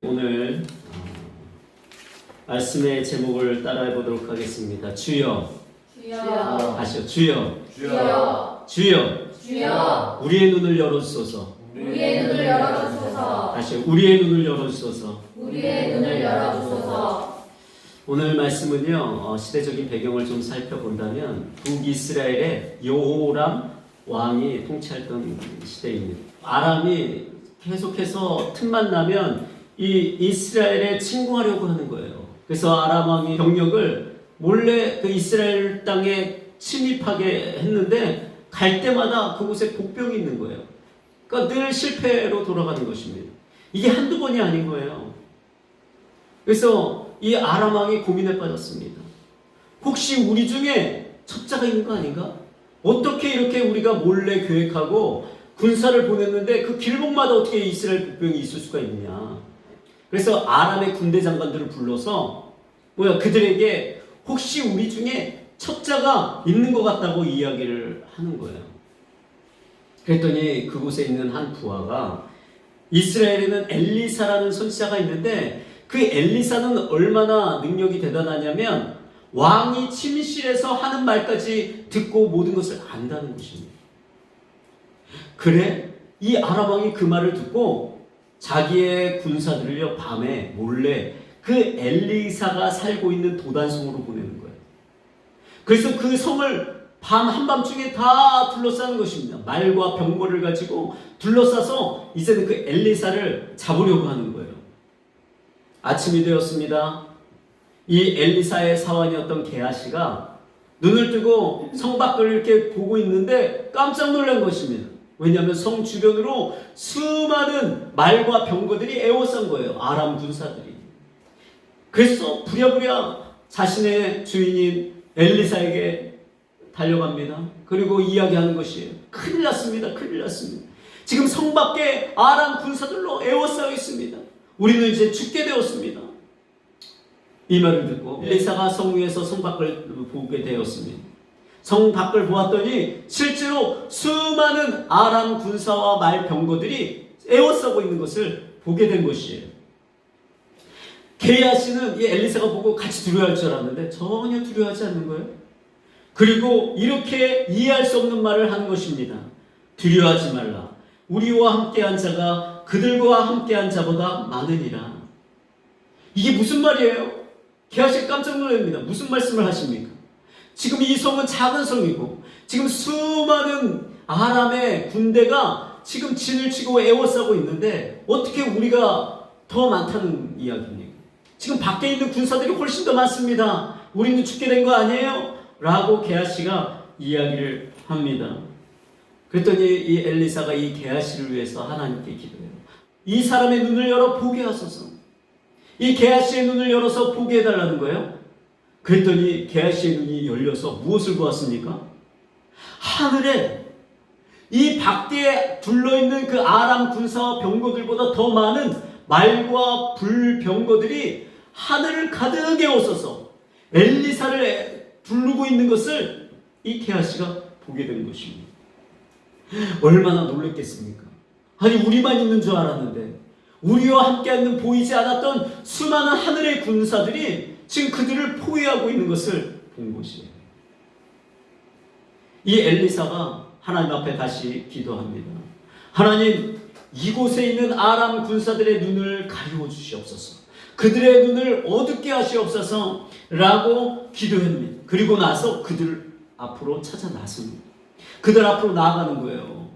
오늘 말씀의 제목을 따라해 보도록 하겠습니다. 주여. 주여. 다시요. 주여. 주여. 주여. 주여. 우리의 눈을 열어주소서. 우리의 눈을 열어주소서. 다시요. 우리의 눈을 열어주소서. 우리의 눈을 열어주소서. 오늘 말씀은요, 시대적인 배경을 좀 살펴본다면 북이스라엘의 여호람 왕이 통치했던 시대입니다. 아람이 계속해서 틈만 나면 이 이스라엘에 침공하려고 하는 거예요. 그래서 아람 왕이 병력을 몰래 그 이스라엘 땅에 침입하게 했는데 갈 때마다 그곳에 복병이 있는 거예요. 그러니까 늘 실패로 돌아가는 것입니다. 이게 한두 번이 아닌 거예요. 그래서 이 아람 왕이 고민에 빠졌습니다. 혹시 우리 중에 첩자가 있는 거 아닌가? 어떻게 이렇게 우리가 몰래 계획하고 군사를 보냈는데 그 길목마다 어떻게 이스라엘 복병이 있을 수가 있느냐? 그래서 아람의 군대 장관들을 불러서 그들에게 혹시 우리 중에 첩자가 있는 것 같다고 이야기를 하는 거예요. 그랬더니 그곳에 있는 한 부하가 이스라엘에는 엘리사라는 선지자가 있는데 그 엘리사는 얼마나 능력이 대단하냐면 왕이 침실에서 하는 말까지 듣고 모든 것을 안다는 것입니다. 그래? 이 아람 왕이 그 말을 듣고 자기의 군사들을요 밤에 몰래 그 엘리사가 살고 있는 도단성으로 보내는 거예요. 그래서 그 성을 밤 한밤중에 다 둘러싸는 것입니다. 말과 병거를 가지고 둘러싸서 이제는 그 엘리사를 잡으려고 하는 거예요. 아침이 되었습니다. 이 엘리사의 사환이었던 게하시가 눈을 뜨고 성 밖을 이렇게 보고 있는데 깜짝 놀란 것입니다. 왜냐하면 성 주변으로 수많은 말과 병거들이 에워싼 거예요. 아람 군사들이. 그래서 부랴부랴 자신의 주인인 엘리사에게 달려갑니다. 그리고 이야기하는 것이에요. 큰일 났습니다. 큰일 났습니다. 지금 성 밖에 아람 군사들로 에워싸여 있습니다. 우리는 이제 죽게 되었습니다. 이 말을 듣고 엘리사가 성 위에서 성 밖을 보게 되었습니다. 성 밖을 보았더니 실제로 수많은 아람 군사와 말 병거들이 에워싸고 있는 것을 보게 된 것이에요. 게하시는 이 엘리사가 보고 같이 두려워할 줄 알았는데 전혀 두려워하지 않는 거예요. 그리고 이렇게 이해할 수 없는 말을 하는 것입니다. 두려워하지 말라. 우리와 함께한 자가 그들과 함께한 자보다 많으니라. 이게 무슨 말이에요? 게하시가 깜짝 놀랍니다. 무슨 말씀을 하십니까? 지금 이 성은 작은 성이고 지금 수많은 아람의 군대가 지금 진을 치고 에워싸고 있는데 어떻게 우리가 더 많다는 이야기입니까? 지금 밖에 있는 군사들이 훨씬 더 많습니다. 우리는 죽게 된 거 아니에요? 라고 게하시가 이야기를 합니다. 그랬더니 이 엘리사가 이 게하시를 위해서 하나님께 기도해요. 이 사람의 눈을 열어 보게 하소서. 이 게하시의 눈을 열어서 보게 해달라는 거예요. 그랬더니 게하시의 눈이 열려서 무엇을 보았습니까? 하늘에 이 밖에 둘러있는 그 아람 군사와 병거들보다 더 많은 말과 불 병거들이 하늘을 가득 에워싸서 엘리사를 두르고 있는 것을 이 게하시가 보게 된 것입니다. 얼마나 놀랐겠습니까? 아니 우리만 있는 줄 알았는데 우리와 함께하는 보이지 않았던 수많은 하늘의 군사들이 지금 그들을 포위하고 있는 것을 본 것이에요. 이 엘리사가 하나님 앞에 다시 기도합니다. 하나님, 이곳에 있는 아람 군사들의 눈을 가리워 주시옵소서. 그들의 눈을 어둡게 하시옵소서 라고 기도합니다. 그리고 나서 그들 앞으로 찾아 나섭니다. 그들 앞으로 나아가는 거예요.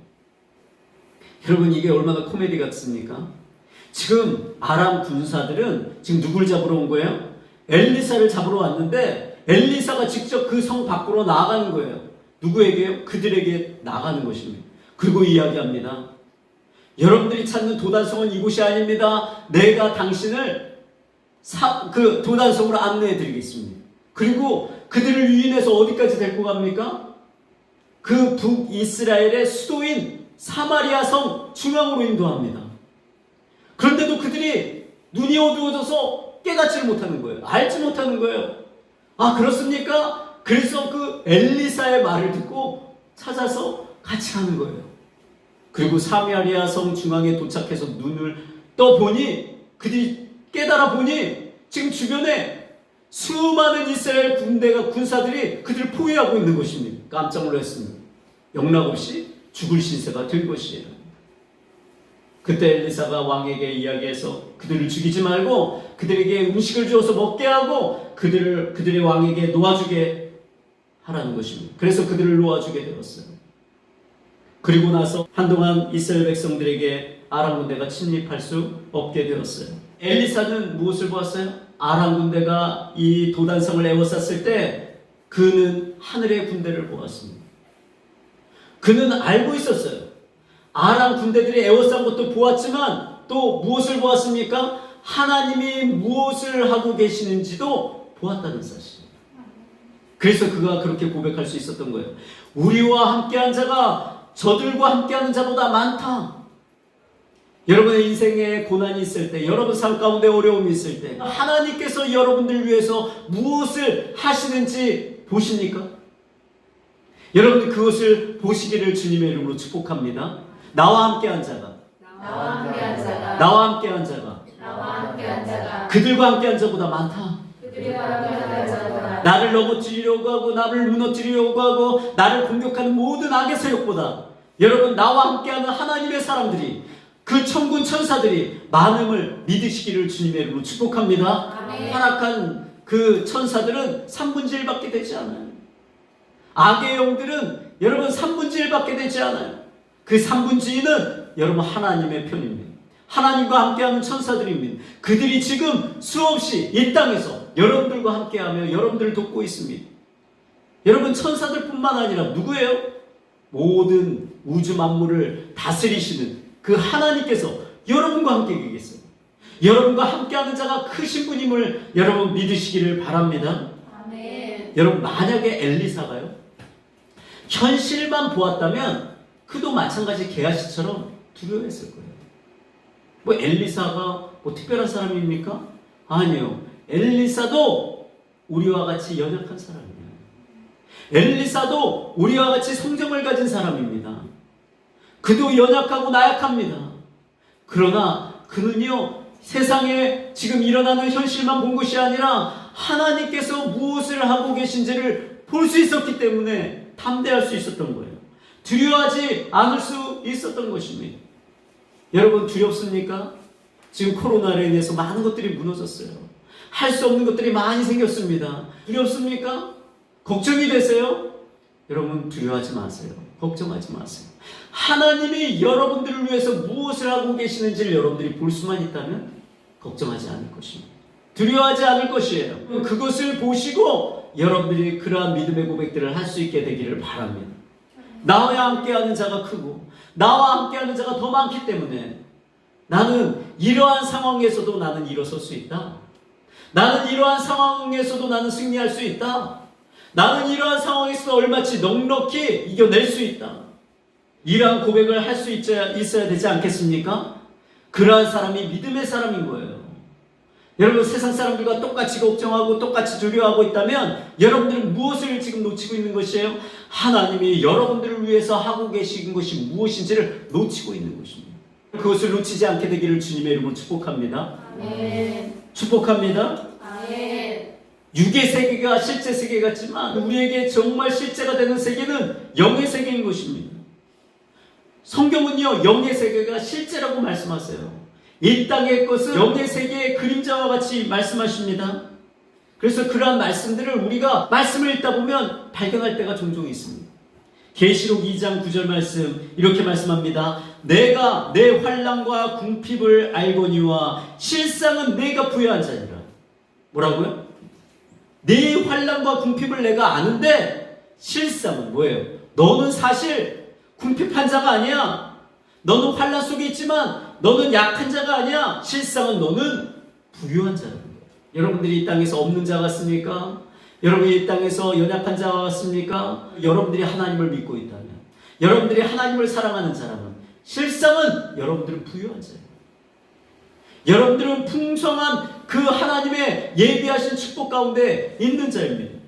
여러분 이게 얼마나 코미디 같습니까? 지금 아람 군사들은 지금 누굴 잡으러 온 거예요? 엘리사를 잡으러 왔는데 엘리사가 직접 그 성 밖으로 나가는 거예요. 누구에게요? 그들에게 나가는 것입니다. 그리고 이야기합니다. 여러분들이 찾는 도단성은 이곳이 아닙니다. 내가 당신을 그 도단성으로 안내해 드리겠습니다. 그리고 그들을 유인해서 어디까지 데리고 갑니까? 그 북이스라엘의 수도인 사마리아 성 중앙으로 인도합니다. 그런데도 그들이 눈이 어두워져서 깨닫지를 못하는 거예요. 알지 못하는 거예요. 아 그렇습니까? 그래서 그 엘리사의 말을 듣고 찾아서 같이 가는 거예요. 그리고 사마리아 성 중앙에 도착해서 눈을 떠보니 그들이 깨달아 보니 지금 주변에 수많은 이스라엘 군사들이 그들을 포위하고 있는 것입니다. 깜짝 놀랐습니다. 영락없이 죽을 신세가 될 것이에요. 그때 엘리사가 왕에게 이야기해서 그들을 죽이지 말고 그들에게 음식을 주어서 먹게 하고 그들의 왕에게 놓아주게 하라는 것입니다. 그래서 그들을 놓아주게 되었어요. 그리고 나서 한동안 이스라엘 백성들에게 아람 군대가 침입할 수 없게 되었어요. 엘리사는 무엇을 보았어요? 아람 군대가 이 도단성을 에워쌌을 때 그는 하늘의 군대를 보았습니다. 그는 알고 있었어요. 아람 군대들이 에워싼 것도 보았지만 또 무엇을 보았습니까? 하나님이 무엇을 하고 계시는지도 보았다는 사실. 그래서 그가 그렇게 고백할 수 있었던 거예요. 우리와 함께한 자가 저들과 함께하는 자보다 많다. 여러분의 인생에 고난이 있을 때, 여러분 삶 가운데 어려움이 있을 때 하나님께서 여러분들 위해서 무엇을 하시는지 보십니까? 여러분 그것을 보시기를 주님의 이름으로 축복합니다. 나와 함께한 자가 그들과 함께한 자보다 많다. 나를 넘어뜨리려고 하고 나를 무너뜨리려고 하고 나를 공격하는 모든 악의 세력보다 여러분 나와 함께하는 하나님의 사람들이 그 천군 천사들이 많음을 믿으시기를 주님의 이름으로 축복합니다. 아멘. 타락한 그 천사들은 3분의 1밖에 되지 않아요. 악의 영들은 여러분 3분의 1밖에 되지 않아요. 그 3분의 2는 여러분 하나님의 편입니다. 하나님과 함께하는 천사들입니다. 그들이 지금 수없이 이 땅에서 여러분들과 함께하며 여러분들을 돕고 있습니다. 여러분 천사들뿐만 아니라 누구예요? 모든 우주 만물을 다스리시는 그 하나님께서 여러분과 함께 계겠어요. 여러분과 함께하는 자가 크신 분임을 여러분 믿으시기를 바랍니다. 아멘. 여러분 만약에 엘리사가요 현실만 보았다면 그도 마찬가지 게하시처럼 두려워했을 거예요. 뭐 엘리사가 뭐 특별한 사람입니까? 아니요. 엘리사도 우리와 같이 연약한 사람이에요. 엘리사도 우리와 같이 성정을 가진 사람입니다. 그도 연약하고 나약합니다. 그러나 그는요 세상에 지금 일어나는 현실만 본 것이 아니라 하나님께서 무엇을 하고 계신지를 볼 수 있었기 때문에 담대할 수 있었던 거예요. 두려워하지 않을 수 있었던 것입니다. 여러분 두렵습니까? 지금 코로나로 인해서 많은 것들이 무너졌어요. 할 수 없는 것들이 많이 생겼습니다. 두렵습니까? 걱정이 되세요? 여러분 두려워하지 마세요. 걱정하지 마세요. 하나님이 여러분들을 위해서 무엇을 하고 계시는지를 여러분들이 볼 수만 있다면 걱정하지 않을 것입니다. 두려워하지 않을 것이에요. 그것을 보시고 여러분들이 그러한 믿음의 고백들을 할 수 있게 되기를 바랍니다. 나와 함께하는 자가 크고 나와 함께하는 자가 더 많기 때문에 나는 이러한 상황에서도 나는 일어설 수 있다. 나는 이러한 상황에서도 나는 승리할 수 있다. 나는 이러한 상황에서도 얼마치 넉넉히 이겨낼 수 있다. 이러한 고백을 할 수 있어야 되지 않겠습니까? 그러한 사람이 믿음의 사람인 거예요. 여러분 세상 사람들과 똑같이 걱정하고 똑같이 두려워하고 있다면 여러분들은 무엇을 지금 놓치고 있는 것이에요? 하나님이 여러분들을 위해서 하고 계신 것이 무엇인지를 놓치고 있는 것입니다. 그것을 놓치지 않게 되기를 주님의 이름으로 축복합니다. 아멘. 축복합니다. 아멘. 육의 세계가 실제 세계 같지만 우리에게 정말 실제가 되는 세계는 영의 세계인 것입니다. 성경은요 영의 세계가 실제라고 말씀하세요. 이 땅의 것은 영의 세계의 그림자와 같이 말씀하십니다. 그래서 그러한 말씀들을 우리가 말씀을 읽다 보면 발견할 때가 종종 있습니다. 계시록 2장 9절 말씀 이렇게 말씀합니다. 내가 내 환난과 궁핍을 알거니와 실상은 내가 부여한 자니라. 뭐라고요? 내 환난과 궁핍을 내가 아는데 실상은 뭐예요? 너는 사실 궁핍한 자가 아니야. 너는 환난 속에 있지만 너는 약한 자가 아니야. 실상은 너는 부유한 자라는 거예요. 여러분들이 이 땅에서 없는 자 같습니까? 여러분이 이 땅에서 연약한 자 같습니까? 여러분들이 하나님을 믿고 있다면, 여러분들이 하나님을 사랑하는 자라면 실상은 여러분들은 부유한 자예요. 여러분들은 풍성한 그 하나님의 예비하신 축복 가운데 있는 자입니다.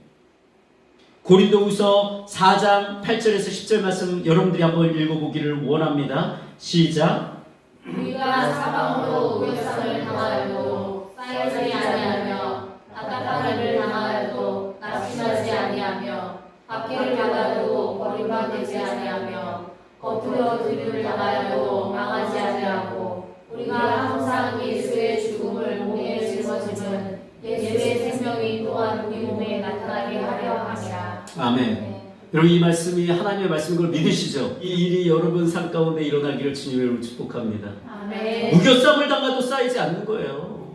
고린도후서 4장 8절에서 10절 말씀 여러분들이 한번 읽어보기를 원합니다. 시작. 우리가 사방으로 우겨쌈을 당하여도 쌓이지 아니하며 답답한 일을 당하여도 낙심하지 아니하며 박해를 받아도 버림받지 아니하며 엎드려 들을 당하여도 망하지 아니하고 우리가 항상 예수의 죽음을 몸에 짊어지면 예수의 생명이 또한 우리 몸에 나타나게 하려 함이라. 아멘. 여러분 이 말씀이 하나님의 말씀인 걸 믿으시죠? 이 일이 여러분 삶 가운데 일어나기를 주님의 축복합니다. 아멘. 우겨쌈을 당해도 쌓이지 않는 거예요.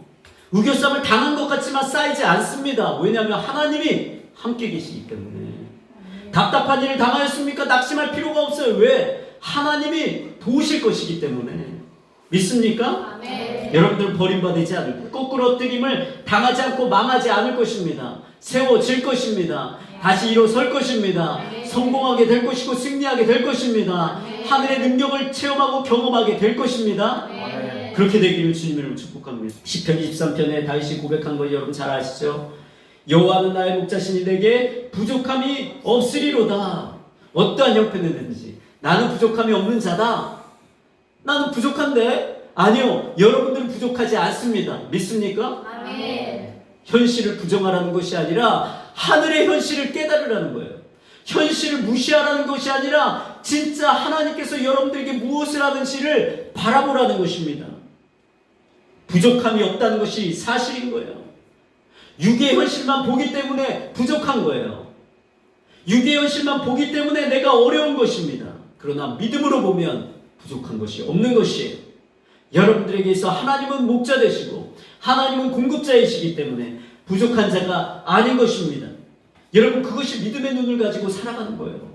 우겨쌈을 당한 것 같지만 쌓이지 않습니다. 왜냐하면 하나님이 함께 계시기 때문에. 답답한 일을 당하였습니까? 낙심할 필요가 없어요. 왜? 하나님이 도우실 것이기 때문에. 믿습니까? 아멘. 여러분들 버림받지 않을 거예요. 거꾸로 엎드림을 당하지 않고 망하지 않을 것입니다. 세워질 것입니다. 다시 일어설 것입니다. 성공하게 될 것이고 승리하게 될 것입니다. 하늘의 능력을 체험하고 경험하게 될 것입니다. 그렇게 되기를 주님으로 축복합니다. 시편 23편에 다윗이 고백한 거 여러분 잘 아시죠? 여호와는 나의 목자시니 내게 부족함이 없으리로다. 어떠한 형편이든지 나는 부족함이 없는 자다. 나는 부족한데? 아니요. 여러분들은 부족하지 않습니다. 믿습니까? 아멘. 현실을 부정하라는 것이 아니라 하늘의 현실을 깨달으라는 거예요. 현실을 무시하라는 것이 아니라 진짜 하나님께서 여러분들에게 무엇을 하는지를 바라보라는 것입니다. 부족함이 없다는 것이 사실인 거예요. 육의 현실만 보기 때문에 부족한 거예요. 육의 현실만 보기 때문에 내가 어려운 것입니다. 그러나 믿음으로 보면 부족한 것이 없는 것이에요. 여러분들에게 있어 하나님은 목자 되시고 하나님은 공급자이시기 때문에 부족한 자가 아닌 것입니다. 여러분 그것이 믿음의 눈을 가지고 살아가는 거예요.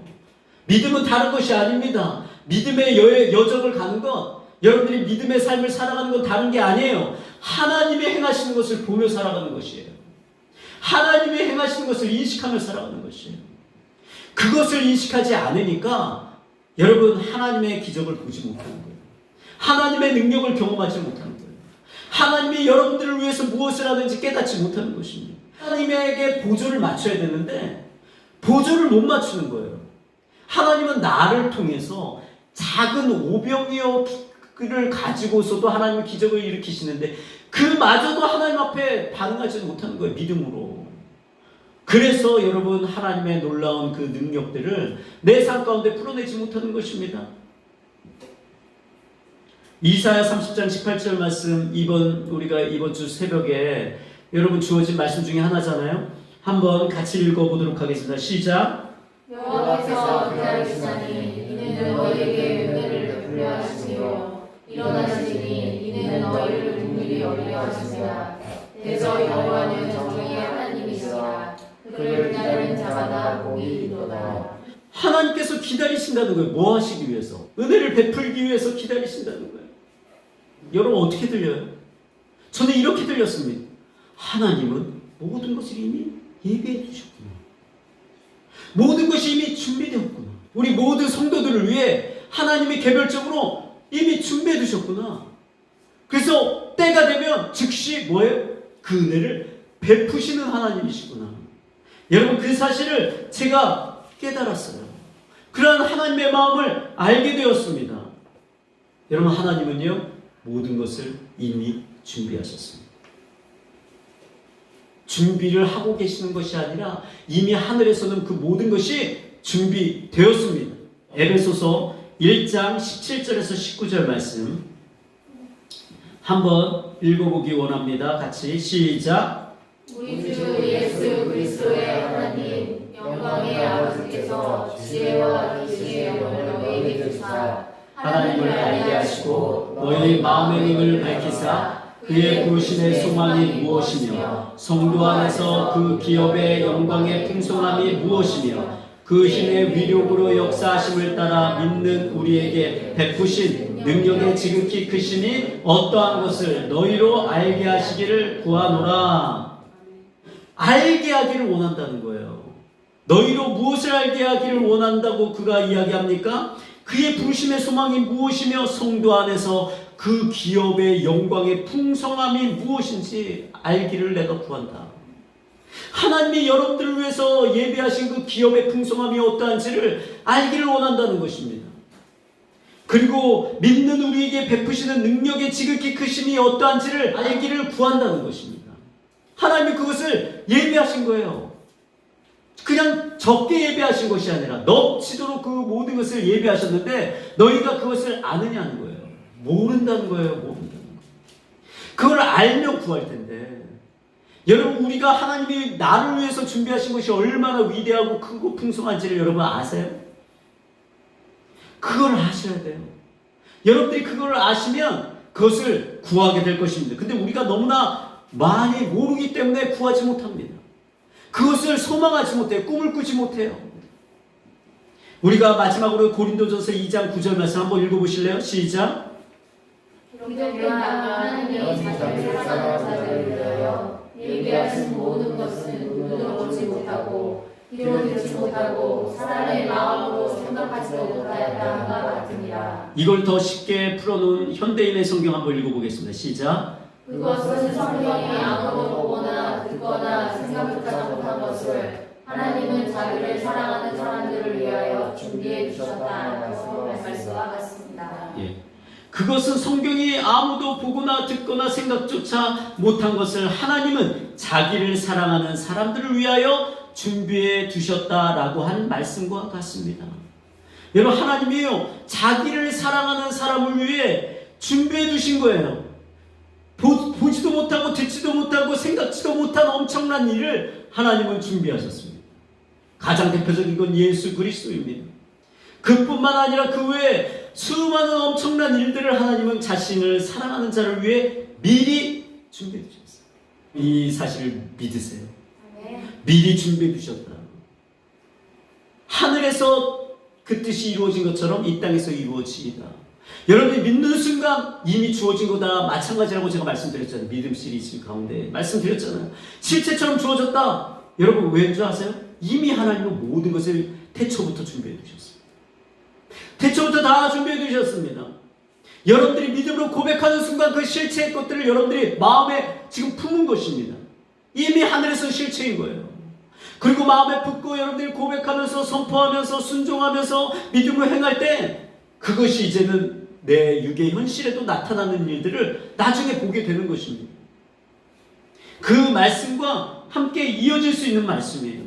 믿음은 다른 것이 아닙니다. 믿음의 여정을 가는 것, 여러분들이 믿음의 삶을 살아가는 건 다른 게 아니에요. 하나님이 행하시는 것을 보며 살아가는 것이에요. 하나님이 행하시는 것을 인식하며 살아가는 것이에요. 그것을 인식하지 않으니까 여러분 하나님의 기적을 보지 못하는 거예요. 하나님의 능력을 경험하지 못하는 거예요. 하나님이 여러분들을 위해서 무엇을 하는지 깨닫지 못하는 것입니다. 하나님에게 보조를 맞춰야 되는데 보조를 못 맞추는 거예요. 하나님은 나를 통해서 작은 오병이어를 가지고서도 하나님은 기적을 일으키시는데 그마저도 하나님 앞에 반응하지 못하는 거예요. 믿음으로. 그래서 여러분 하나님의 놀라운 그 능력들을 내 삶 가운데 풀어내지 못하는 것입니다. 이사야 30장 18절 말씀 우리가 이번 주 새벽에 여러분 주어진 말씀 중에 하나잖아요. 한번 같이 읽어보도록 하겠습니다. 시작. 여호와께서 기다리시나니 이는 너희에게 은혜를 베풀려 하시며 일어나시니 이는 너희를 긍휼히 여기려 하시니라. 대저 여호와는 정의의 하나님이시라. 그를 기다리는 자마다 복이 있도다. 하나님께서 기다리신다는 거예요. 뭐 하시기 위해서? 은혜를 베풀기 위해서 기다리신다는 거예요. 여러분 어떻게 들려요? 저는 이렇게 들렸습니다. 하나님은 모든 것을 이미 예비해 주셨구나. 모든 것이 이미 준비되었구나. 우리 모든 성도들을 위해 하나님이 개별적으로 이미 준비해 두셨구나. 그래서 때가 되면 즉시 뭐예요? 그 은혜를 베푸시는 하나님이시구나. 여러분 그 사실을 제가 깨달았어요. 그러한 하나님의 마음을 알게 되었습니다. 여러분 하나님은요 모든 것을 이미 준비하셨습니다. 준비를 하고 계시는 것이 아니라 이미 하늘에서는 그 모든 것이 준비되었습니다. 에베소서 1장 17절에서 19절 말씀 한번 읽어보기 원합니다. 같이 시작. 우리 주 예수 그리스도의 하나님 영광의 아버지께서 지혜와 계시의 영을 너희에게 주사 하나님을 알게 하시고 너희 마음의 힘을 밝히사 그의 부르심의 소망이 무엇이며 성도 안에서 그 기업의 영광의 풍성함이 무엇이며 그 힘의 위력으로 역사하심을 따라 믿는 우리에게 베푸신 능력의 지극히 크심이 어떠한 것을 너희로 알게 하시기를 구하노라. 알게 하기를 원한다는 거예요. 너희로 무엇을 알게 하기를 원한다고 그가 이야기합니까? 그의 부르심의 소망이 무엇이며 성도 안에서 그 기업의 영광의 풍성함이 무엇인지 알기를 내가 구한다. 하나님이 여러분들을 위해서 예비하신 그 기업의 풍성함이 어떠한지를 알기를 원한다는 것입니다. 그리고 믿는 우리에게 베푸시는 능력의 지극히 크심이 어떠한지를 알기를 구한다는 것입니다. 하나님이 그것을 예비하신 거예요. 그냥 적게 예비하신 것이 아니라 넘치도록 그 모든 것을 예비하셨는데 너희가 그것을 아느냐는 거예요. 모른다는 거예요. 모른다는 거예요. 그걸 알면 구할 텐데 여러분, 우리가 하나님이 나를 위해서 준비하신 것이 얼마나 위대하고 크고 풍성한지를 여러분 아세요? 그걸 아셔야 돼요. 여러분들이 그걸 아시면 그것을 구하게 될 것입니다. 근데 우리가 너무나 많이 모르기 때문에 구하지 못합니다. 그것을 소망하지 못해요. 꿈을 꾸지 못해요. 우리가 마지막으로 고린도전서 2장 9절 말씀 한번 읽어보실래요? 시작. 그러나 하나님이 자기를 사랑하는 자들을 위하여 예비하신 모든 것은 눈으로 보지 못하고 귀로 듣지 못하고 사람의 마음으로 생각하지도 못하였다 함과 같으니라. 이걸 더 쉽게 풀어놓은 현대인의 성경 한번 읽어보겠습니다. 시작. 그것은 성경이 아무도 보거나 듣거나 생각조차 못한 것을 하나님은 자기를 사랑하는 사람들을 위하여 준비해 주셨다라고 말씀과 같습니다. 예. 그것은 성경이 아무도 보거나 듣거나 생각조차 못한 것을 하나님은 자기를 사랑하는 사람들을 위하여 준비해 두셨다라고 한 말씀과 같습니다. 여러분, 하나님이요 자기를 사랑하는 사람을 위해 준비해 두신 거예요. 보지도 못하고 듣지도 못하고 생각지도 못한 엄청난 일을 하나님은 준비하셨습니다. 가장 대표적인 건 예수 그리스도입니다. 그뿐만 아니라 그 외에 수많은 엄청난 일들을 하나님은 자신을 사랑하는 자를 위해 미리 준비해 두셨어요. 이 사실을 믿으세요. 미리 준비해 두셨다. 하늘에서 그 뜻이 이루어진 것처럼 이 땅에서 이루어지이다. 여러분이 믿는 순간 이미 주어진 거다 마찬가지라고 제가 말씀드렸잖아요. 믿음 시리즈 가운데 말씀드렸잖아요. 실체처럼 주어졌다. 여러분 왜인 줄 아세요? 이미 하나님은 모든 것을 태초부터 준비해 두셨어요. 태초부터 다 준비해 두셨습니다. 여러분들이 믿음으로 고백하는 순간 그 실체의 것들을 여러분들이 마음에 지금 품은 것입니다. 이미 하늘에서 실체인 거예요. 그리고 마음에 품고 여러분들이 고백하면서 선포하면서 순종하면서 믿음으로 행할 때 그것이 이제는 내 육의 현실에도 나타나는 일들을 나중에 보게 되는 것입니다. 그 말씀과 함께 이어질 수 있는 말씀이에요.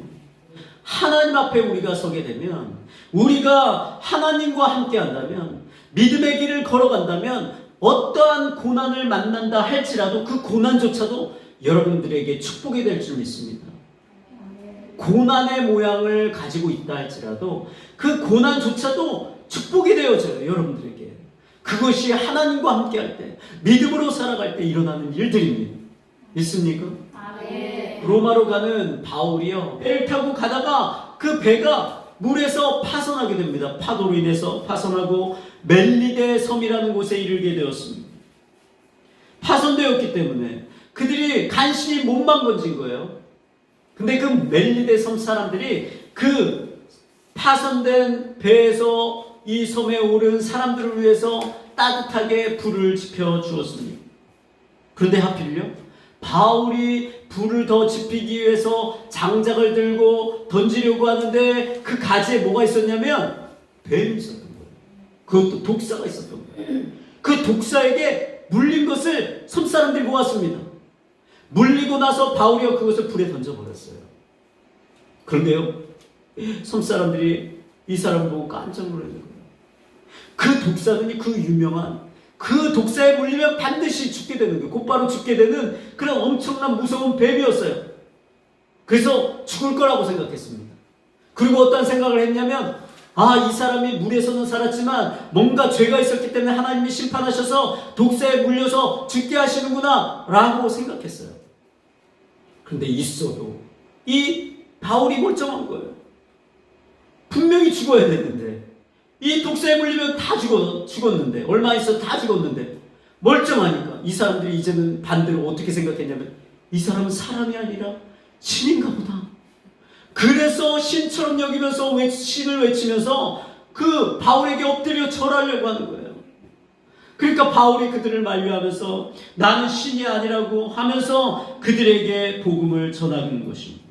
하나님 앞에 우리가 서게 되면, 우리가 하나님과 함께 한다면, 믿음의 길을 걸어간다면 어떠한 고난을 만난다 할지라도 그 고난조차도 여러분들에게 축복이 될 줄 믿습니다. 고난의 모양을 가지고 있다 할지라도 그 고난조차도 축복이 되어져요. 여러분들에게. 그것이 하나님과 함께 할 때, 믿음으로 살아갈 때 일어나는 일들입니다. 믿습니까? 로마로 가는 바울이요, 배를 타고 가다가 그 배가 물에서 파손하게 됩니다. 파도로 인해서 파손하고 멜리데 섬이라는 곳에 이르게 되었습니다. 파손되었기 때문에 그들이 간신히 몸만 건진 거예요. 근데 그 멜리데 섬 사람들이 그 파손된 배에서 이 섬에 오른 사람들을 위해서 따뜻하게 불을 지펴 주었습니다. 그런데 하필요, 바울이 불을 더 지피기 위해서 장작을 들고 던지려고 하는데 그 가지에 뭐가 있었냐면 뱀이 있었던 거예요. 그것도 독사가 있었던 거예요. 그 독사에게 물린 것을 섬 사람들이 보았습니다. 물리고 나서 바울이 그것을 불에 던져버렸어요. 그런데요, 섬 사람들이 이 사람을 보고 깜짝 놀라는 거예요. 그 독사는 그 유명한, 그 독사에 물리면 반드시 죽게 되는 거예요. 곧바로 죽게 되는 그런 엄청난 무서운 뱀이었어요. 그래서 죽을 거라고 생각했습니다. 그리고 어떤 생각을 했냐면, 이 사람이 물에서는 살았지만 뭔가 죄가 있었기 때문에 하나님이 심판하셔서 독사에 물려서 죽게 하시는구나 라고 생각했어요. 그런데 있어도 이 바울이 멀쩡한 거예요. 분명히 죽어야 되는데, 이 독사에 물리면 다 죽었는데, 얼마 있어도 다 죽었는데 멀쩡하니까 이 사람들이 이제는 반대로 어떻게 생각했냐면, 이 사람은 사람이 아니라 신인가 보다. 그래서 신처럼 여기면서 신을 외치면서 그 바울에게 엎드려 절하려고 하는 거예요. 그러니까 바울이 그들을 만류하면서 나는 신이 아니라고 하면서 그들에게 복음을 전하는 것입니다.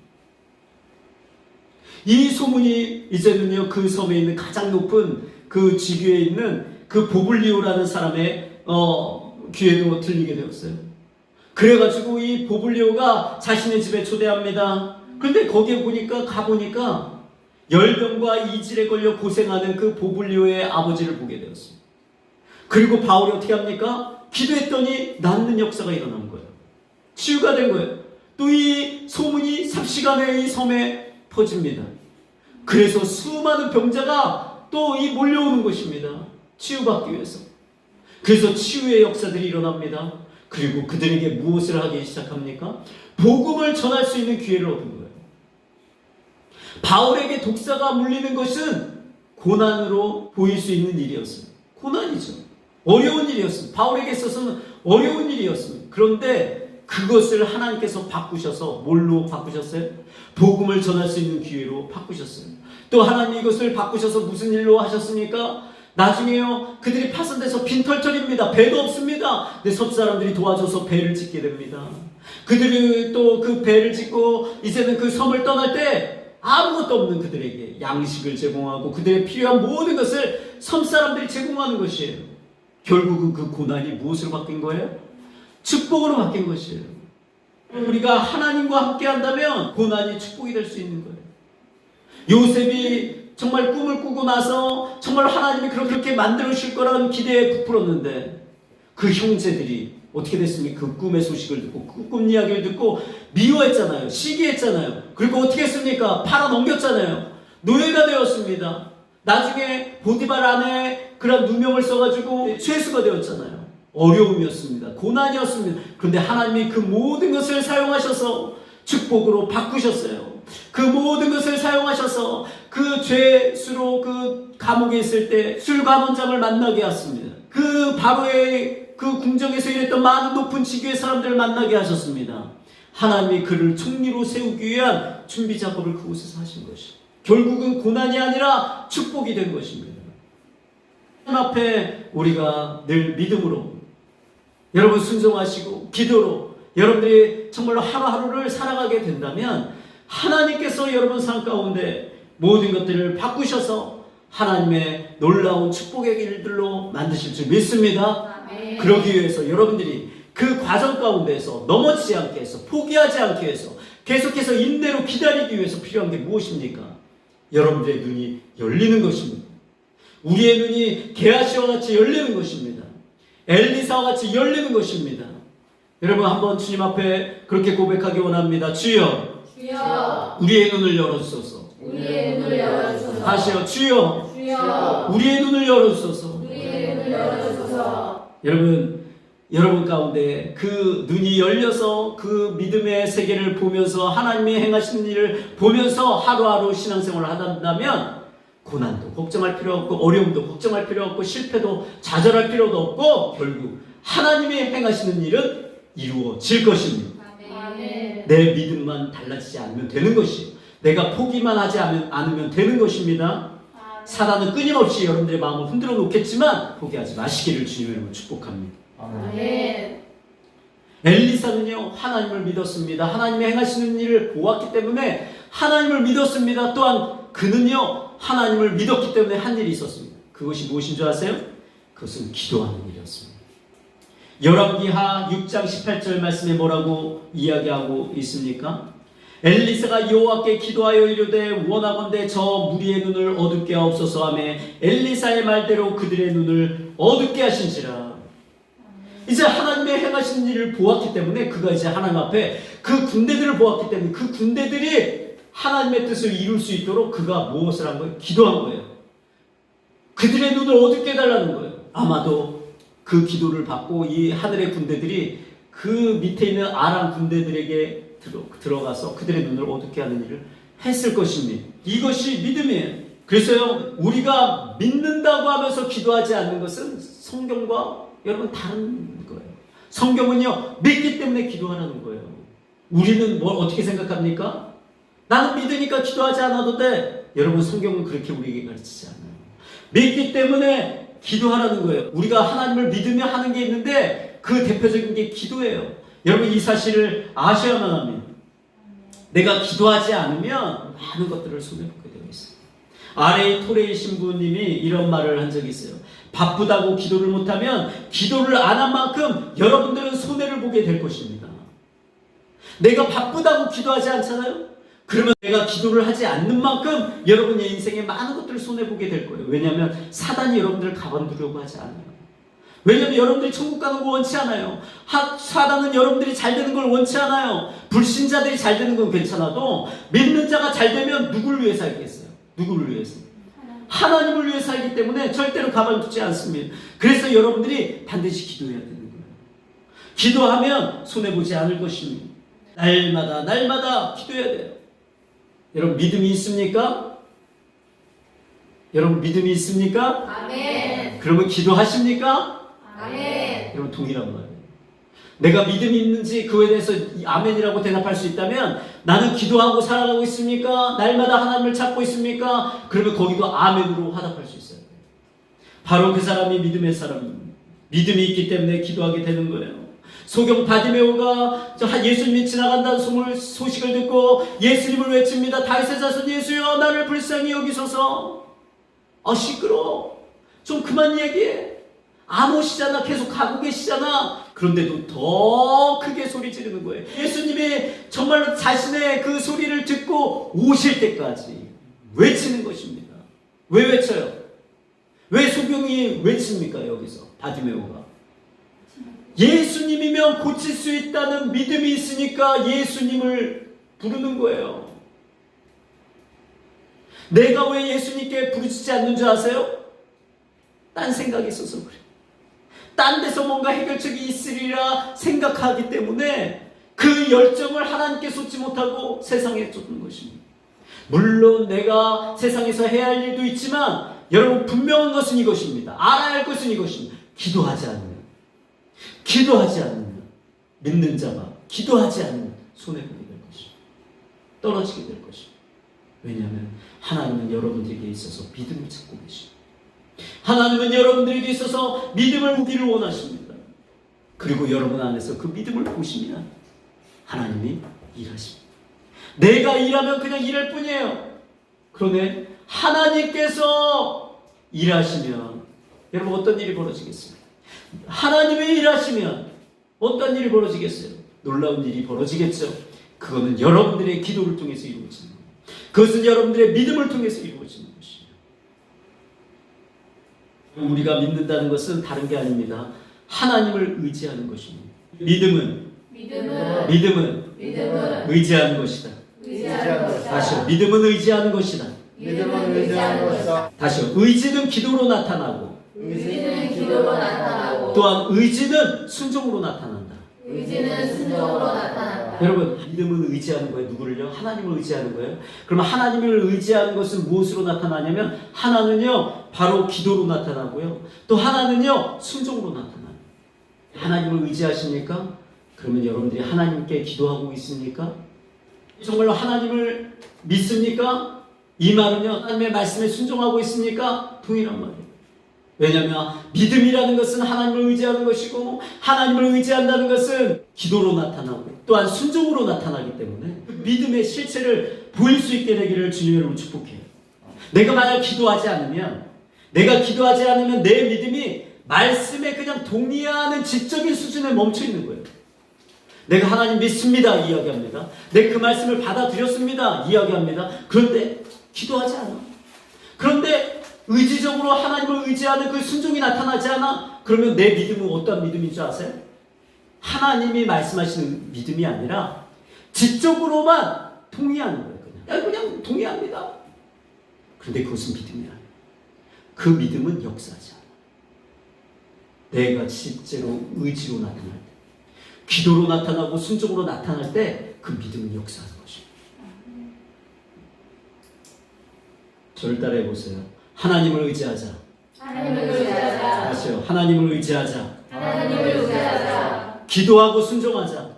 이 소문이 이제는요, 그 섬에 있는 가장 높은 그 지교에 있는 그 보블리오라는 사람의 귀에도 들리게 되었어요. 그래가지고 이 보블리오가 자신의 집에 초대합니다. 그런데 거기에 가보니까 열병과 이질에 걸려 고생하는 그 보블리오의 아버지를 보게 되었습니다. 그리고 바울이 어떻게 합니까? 기도했더니 낫는 역사가 일어난 거예요. 치유가 된 거예요. 또 이 소문이 삽시간에 이 섬에 퍼집니다. 그래서 수많은 병자가 또 이 몰려오는 것입니다. 치유받기 위해서. 그래서 치유의 역사들이 일어납니다. 그리고 그들에게 무엇을 하기 시작합니까? 복음을 전할 수 있는 기회를 얻은 거예요. 바울에게 독사가 물리는 것은 고난으로 보일 수 있는 일이었어요. 고난이죠. 어려운 일이었습니다. 바울에게 있어서는 어려운 일이었습니다. 그런데 그것을 하나님께서 바꾸셔서 뭘로 바꾸셨어요? 복음을 전할 수 있는 기회로 바꾸셨어요. 또 하나님이 이것을 바꾸셔서 무슨 일로 하셨습니까? 나중에요, 그들이 파손돼서 빈털털입니다. 배도 없습니다. 근데 섭 사람들이 도와줘서 배를 짓게 됩니다. 그들이 또 그 배를 짓고 이제는 그 섬을 떠날 때 아무것도 없는 그들에게 양식을 제공하고 그들의 필요한 모든 것을 섬 사람들이 제공하는 것이에요. 결국은 그 고난이 무엇으로 바뀐 거예요? 축복으로 바뀐 것이에요. 우리가 하나님과 함께 한다면 고난이 축복이 될 수 있는 거예요. 요셉이 정말 꿈을 꾸고 나서 정말 하나님이 그렇게 만들어 주실 거라는 기대에 부풀었는데 그 형제들이 어떻게 됐습니까? 그 꿈의 소식을 듣고 그 꿈 이야기를 듣고 미워했잖아요. 시기했잖아요. 그리고 어떻게 했습니까? 팔아 넘겼잖아요. 노예가 되었습니다. 나중에 보디발 안에 그런 누명을 써가지고 죄수가 되었잖아요. 어려움이었습니다. 고난이었습니다. 그런데 하나님이 그 모든 것을 사용하셔서 축복으로 바꾸셨어요. 그 모든 것을 사용하셔서 그 죄수로 그 감옥에 있을 때 술감원장을 만나게 하셨습니다. 그 바로의 그 궁정에서 일했던 많은 높은 직위의 사람들을 만나게 하셨습니다. 하나님이 그를 총리로 세우기 위한 준비 작업을 그곳에서 하신 것이 결국은 고난이 아니라 축복이 된 것입니다. 하나님 앞에 우리가 늘 믿음으로 여러분 순종하시고 기도로 여러분들이 정말로 하루하루를 살아가게 된다면 하나님께서 여러분 삶 가운데 모든 것들을 바꾸셔서 하나님의 놀라운 축복의 길들로 만드실 줄 믿습니다. 아멘. 그러기 위해서 여러분들이 그 과정 가운데서 넘어지지 않게 해서 포기하지 않게 해서 계속해서 인내로 기다리기 위해서 필요한 게 무엇입니까? 여러분들의 눈이 열리는 것입니다. 우리의 눈이 게하시와 같이 열리는 것입니다. 엘리사와 같이 열리는 것입니다. 여러분 한번 주님 앞에 그렇게 고백하기 원합니다. 주여, 주여, 우리의 눈을 열어주소서. 우리의 눈을 열어주소서. 다시요. 주여, 주여, 우리의 눈을 열어주소서. 우리의 눈을 열어주소서. 여러분 가운데 그 눈이 열려서 그 믿음의 세계를 보면서 하나님이 행하시는 일을 보면서 하루하루 신앙생활을 한다면 고난도 걱정할 필요 없고 어려움도 걱정할 필요 없고 실패도 좌절할 필요도 없고 결국 하나님이 행하시는 일은 이루어질 것입니다. 아멘. 내 믿음만 달라지지 않으면 되는 것이에요. 내가 포기만 하지 않으면 되는 것입니다. 사단은 끊임없이 여러분들의 마음을 흔들어 놓겠지만 포기하지 마시기를 주님의 이름으로 축복합니다. 아멘. 엘리사는요 하나님을 믿었습니다. 하나님이 행하시는 일을 보았기 때문에 하나님을 믿었습니다. 또한 그는요 하나님을 믿었기 때문에 한 일이 있었습니다. 그것이 무엇인 줄 아세요? 그것은 기도하는 일이었습니다. 열왕기하 6장 18절 말씀에 뭐라고 이야기하고 있습니까? 엘리사가 여호와께 기도하여 이르되 원하건대 저 무리의 눈을 어둡게 하옵소서 하며 엘리사의 말대로 그들의 눈을 어둡게 하신지라. 이제 하나님의 행하시는 일을 보았기 때문에 그가 이제 하나님 앞에 그 군대들을 보았기 때문에 그 군대들이 하나님의 뜻을 이룰 수 있도록 그가 무엇을 한 거예요? 기도한 거예요. 그들의 눈을 어둡게 해달라는 거예요. 아마도 그 기도를 받고 이 하늘의 군대들이 그 밑에 있는 아람 군대들에게 들어가서 그들의 눈을 어둡게 하는 일을 했을 것입니다. 이것이 믿음이에요. 그래서요 우리가 믿는다고 하면서 기도하지 않는 것은 성경과 여러분 다른 거예요. 성경은요 믿기 때문에 기도하라는 거예요. 우리는 뭘 어떻게 생각합니까? 나는 믿으니까 기도하지 않아도 돼. 여러분 성경은 그렇게 우리에게 가르치지 않아요. 믿기 때문에 기도하라는 거예요. 우리가 하나님을 믿으며 하는 게 있는데 그 대표적인 게 기도예요. 여러분 이 사실을 아셔야만 합니다. 내가 기도하지 않으면 많은 것들을 손해보게 되어 있어요. R.A. 토레이 신부님이 이런 말을 한 적이 있어요. 바쁘다고 기도를 못하면 기도를 안 한 만큼 여러분들은 손해를 보게 될 것입니다. 내가 바쁘다고 기도하지 않잖아요? 그러면 내가 기도를 하지 않는 만큼 여러분의 인생에 많은 것들을 손해보게 될 거예요. 왜냐하면 사단이 여러분들을 가만두려고 하지 않아요. 왜냐하면 여러분들이 천국 가는 거 원치 않아요. 사단은 여러분들이 잘 되는 걸 원치 않아요. 불신자들이 잘 되는 건 괜찮아도 믿는 자가 잘 되면 누구를 위해 살겠어요? 누구를 위해서? 하나님을 위해 살기 때문에 절대로 가만두지 않습니다. 그래서 여러분들이 반드시 기도해야 되는 거예요. 기도하면 손해보지 않을 것입니다. 날마다 기도해야 돼요. 여러분 믿음이 있습니까? 여러분 믿음이 있습니까? 아멘. 그러면 기도하십니까? 아멘. 여러분 동일한 말이에요. 내가 믿음이 있는지 그거에 대해서 아멘이라고 대답할 수 있다면 나는 기도하고 살아가고 있습니까? 날마다 하나님을 찾고 있습니까? 그러면 거기도 아멘으로 화답할 수 있어요. 바로 그 사람이 믿음의 사람입니다. 믿음이 있기 때문에 기도하게 되는 거예요. 소경 바디메오가 예수님이 지나간다는 소식을 듣고 예수님을 외칩니다. 다윗의 자손 예수여 나를 불쌍히 여기소서. 시끄러워. 좀 그만 얘기해. 안 오시잖아. 계속 가고 계시잖아. 그런데도 더 크게 소리 지르는 거예요. 예수님이 정말로 자신의 그 소리를 듣고 오실 때까지 외치는 것입니다. 왜 외쳐요? 왜 소경이 외칩니까? 여기서 바디메오가 예수님이면 고칠 수 있다는 믿음이 있으니까 예수님을 부르는 거예요. 내가 왜 예수님께 부르짖지 않는 줄 아세요? 딴 생각이 있어서 그래요. 딴 데서 뭔가 해결책이 있으리라 생각하기 때문에 그 열정을 하나님께 쏟지 못하고 세상에 쏟는 것입니다. 물론 내가 세상에서 해야 할 일도 있지만 여러분 분명한 것은 이것입니다. 알아야 할 것은 이것입니다. 기도하지 않는 믿는 자가 기도하지 않는 손해보게 될 것입니다. 떨어지게 될 것입니다. 왜냐하면 하나님은 여러분들에게 있어서 믿음을 찾고 계십니다. 하나님은 여러분들에게 있어서 믿음을 보기를 원하십니다. 그리고 여러분 안에서 그 믿음을 보시면 하나님이 일하십니다. 내가 일하면 그냥 일할 뿐이에요. 그런데 하나님께서 일하시면 여러분 어떤 일이 벌어지겠어요? 하나님이 일하시면 어떤 일이 벌어지겠어요? 놀라운 일이 벌어지겠죠. 그거는 여러분들의 기도를 통해서 이루어지는 거예요. 그것은 여러분들의 믿음을 통해서 이루어지는 것이에요. 우리가 믿는다는 것은 다른 게 아닙니다. 하나님을 의지하는 것입니다. 믿음은 의지하는 것이다. 다시요. 믿음은 의지하는 것이다. 다시요. 의지는 기도로 나타나고 또한 의지는 순종으로 나타난다. 여러분 믿음은 의지하는 거예요. 누구를요? 하나님을 의지하는 거예요. 그러면 하나님을 의지하는 것은 무엇으로 나타나냐면 하나는요 바로 기도로 나타나고요. 또 하나는요 순종으로 나타나요. 하나님을 의지하십니까? 그러면 여러분들이 하나님께 기도하고 있습니까? 정말로 하나님을 믿습니까? 이 말은요 하나님의 말씀에 순종하고 있습니까? 동일한 말이에요. 왜냐하면 믿음이라는 것은 하나님을 의지하는 것이고 하나님을 의지한다는 것은 기도로 나타나고 또한 순종으로 나타나기 때문에 믿음의 실체를 보일 수 있게 되기를 주님의 이름으로 축복해요. 내가 만약 기도하지 않으면 내 믿음이 말씀에 그냥 동의하는 지적인 수준에 멈춰 있는 거예요. 내가 하나님 믿습니다 이야기합니다. 내 그 말씀을 받아들였습니다 이야기합니다. 그런데 기도하지 않아. 그런데 의지적으로 하나님을 의지하는 그 순종이 나타나지 않아? 그러면 내 믿음은 어떤 믿음인 줄 아세요? 하나님이 말씀하시는 믿음이 아니라 지적으로만 동의하는 거예요. 그냥 동의합니다. 그런데 그것은 믿음이 아니에요. 그 믿음은 역사하지 않아. 내가 실제로 의지로 나타날 때, 기도로 나타나고 순종으로 나타날 때 그 믿음은 역사하는 것입니다. 저를 따라해 보세요. 하나님을 의지하자. 다시요. 하나님을 의지하자. 기도하고 순종하자.